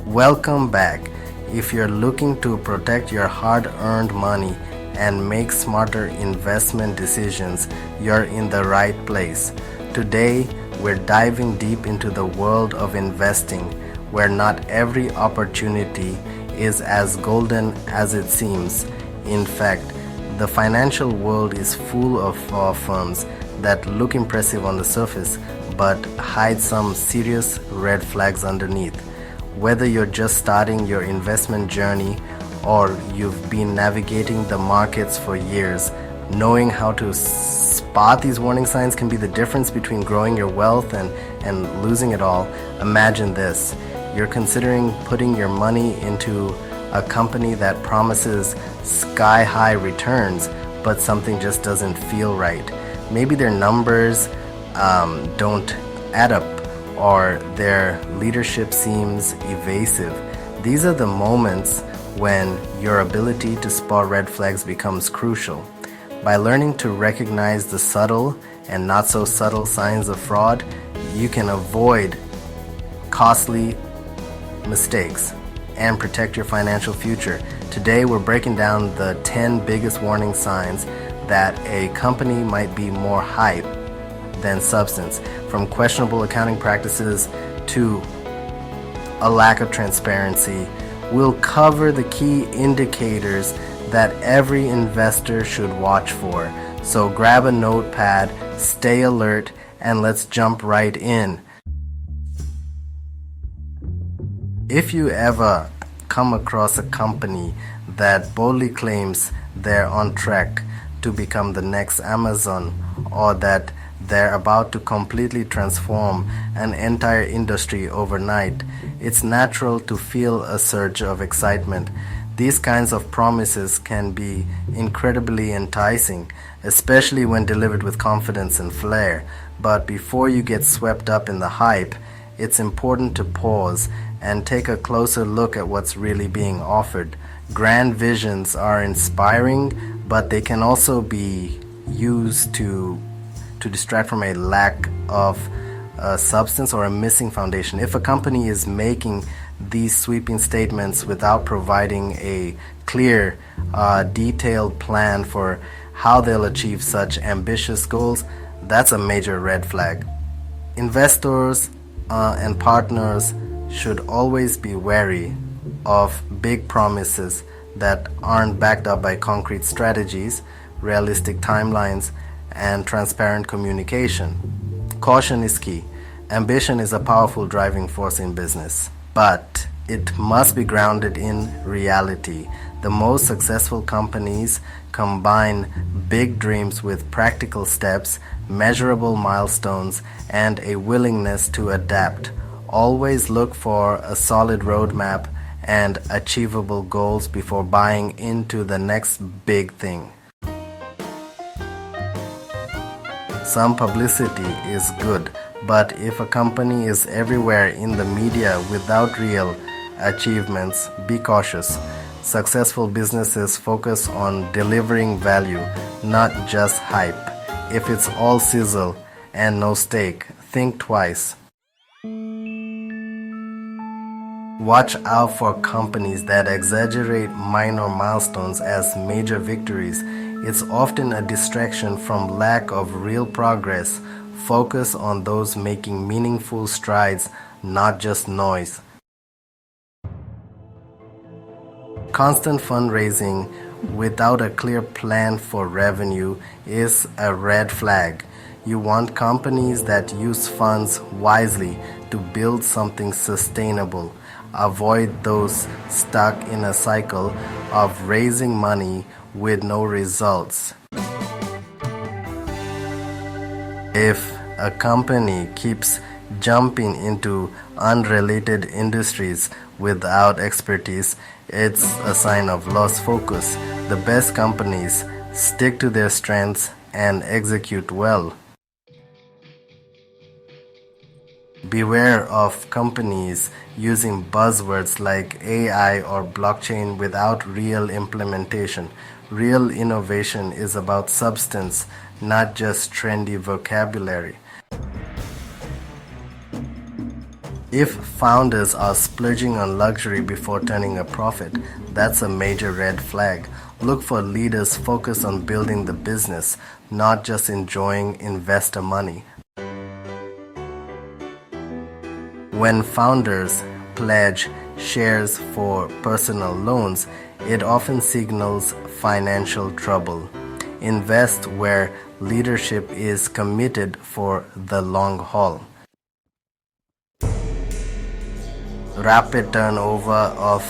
Welcome back. If you're looking to protect your hard earned money and make smarter investment decisions, you're in the right place. Today, we're diving deep into the world of investing, where not every opportunity is as golden as it seems. In fact, the financial world is full of firms that look impressive on the surface but hide some serious red flags underneath. Whether you're just starting your investment journey or you've been navigating the markets for years, knowing how to spot these warning signs can be the difference between growing your wealth and losing it all. Imagine this. You're considering putting your money into a company that promises sky-high returns, but something just doesn't feel right. Maybe their numbers don't add up, or their leadership seems evasive. These are the moments when your ability to spot red flags becomes crucial. By learning to recognize the subtle and not so subtle signs of fraud, you can avoid costly mistakes and protect your financial future. Today, we're breaking down the 10 biggest warning signs that a company might be more hype than substance, from questionable accounting practices to a lack of transparency. We'll cover the key indicators that every investor should watch for. So grab a notepad, stay alert, and let's jump right in. If you ever come across a company that boldly claims they're on track to become the next Amazon, or that they're about to completely transform an entire industry overnight, it's natural to feel a surge of excitement. These kinds of promises can be incredibly enticing, especially when delivered with confidence and flair. But before you get swept up in the hype, it's important to pause and take a closer look at what's really being offered. Grand visions are inspiring, but they can also be used to distract from a lack of substance or a missing foundation. If a company is making these sweeping statements without providing a clear, detailed plan for how they'll achieve such ambitious goals, that's a major red flag. Investors and partners should always be wary of big promises that aren't backed up by concrete strategies, realistic timelines, and transparent communication. Caution is key. Ambition is a powerful driving force in business, but it must be grounded in reality. The most successful companies combine big dreams with practical steps, measurable milestones, and a willingness to adapt. Always look for a solid roadmap and achievable goals before buying into the next big thing. Some publicity is good, but if a company is everywhere in the media without real achievements, be cautious. Successful businesses focus on delivering value, not just hype. If it's all sizzle and no steak, think twice. Watch out for companies that exaggerate minor milestones as major victories. It's often a distraction from lack of real progress. Focus on those making meaningful strides, not just noise. Constant fundraising without a clear plan for revenue is a red flag. You want companies that use funds wisely to build something sustainable. Avoid those stuck in a cycle of raising money with no results. If a company keeps jumping into unrelated industries without expertise, it's a sign of lost focus. The best companies stick to their strengths and execute well. Beware of companies using buzzwords like AI or blockchain without real implementation. Real innovation is about substance, not just trendy vocabulary. If founders are splurging on luxury before turning a profit, that's a major red flag. Look for leaders focused on building the business, not just enjoying investor money. When founders pledge shares for personal loans, it often signals financial trouble. Invest where leadership is committed for the long haul. Rapid turnover of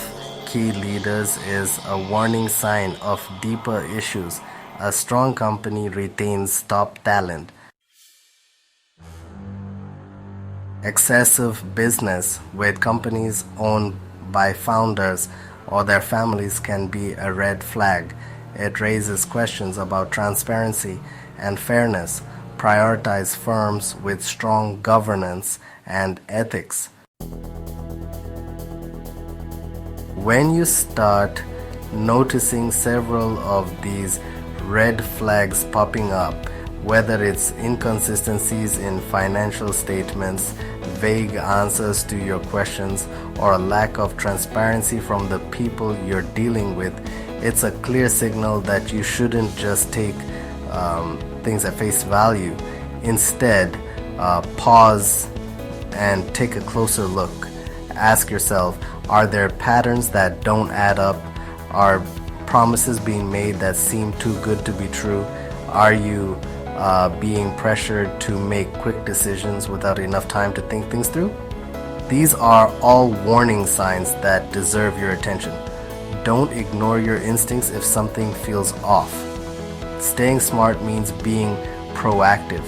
key leaders is a warning sign of deeper issues. A strong company retains top talent. Excessive business with companies owned by founders or their families can be a red flag. It raises questions about transparency and fairness. Prioritize firms with strong governance and ethics. When you start noticing several of these red flags popping up, whether it's inconsistencies in financial statements, vague answers to your questions, or a lack of transparency from the people you're dealing with, it's a clear signal that you shouldn't just take things at face value. Instead, pause and take a closer look. Ask yourself, are there patterns that don't add up? Are promises being made that seem too good to be true? Are you being pressured to make quick decisions without enough time to think things through? These are all warning signs that deserve your attention. Don't ignore your instincts if something feels off. Staying smart means being proactive.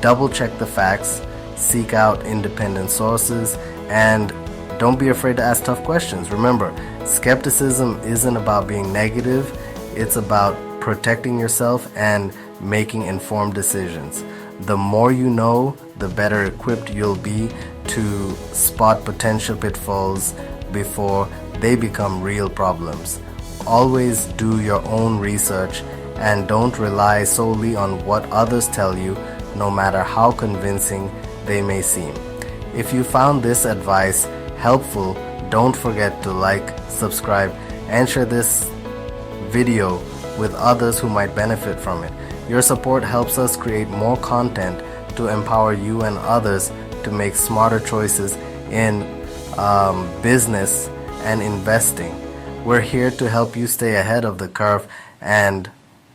Double check the facts, seek out independent sources, and don't be afraid to ask tough questions. Remember, skepticism isn't about being negative, it's about protecting yourself and making informed decisions. The more you know, the better equipped you'll be to spot potential pitfalls before they become real problems. Always do your own research and don't rely solely on what others tell you, no matter how convincing they may seem. If you found this advice helpful, don't forget to like, subscribe, and share this video with others who might benefit from it. Your support helps us create more content to empower you and others to make smarter choices in business and investing. We're here to help you stay ahead of the curve and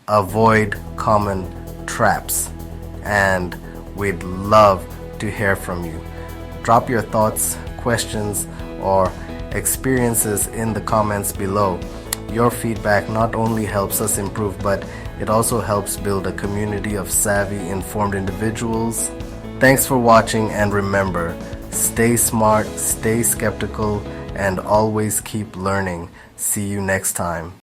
avoid common traps. And we'd love to hear from you. Drop your thoughts, questions, or experiences in the comments below. Your feedback not only helps us improve, but it also helps build a community of savvy, informed individuals. Thanks for watching, and remember, stay smart, stay skeptical, and always keep learning. See you next time.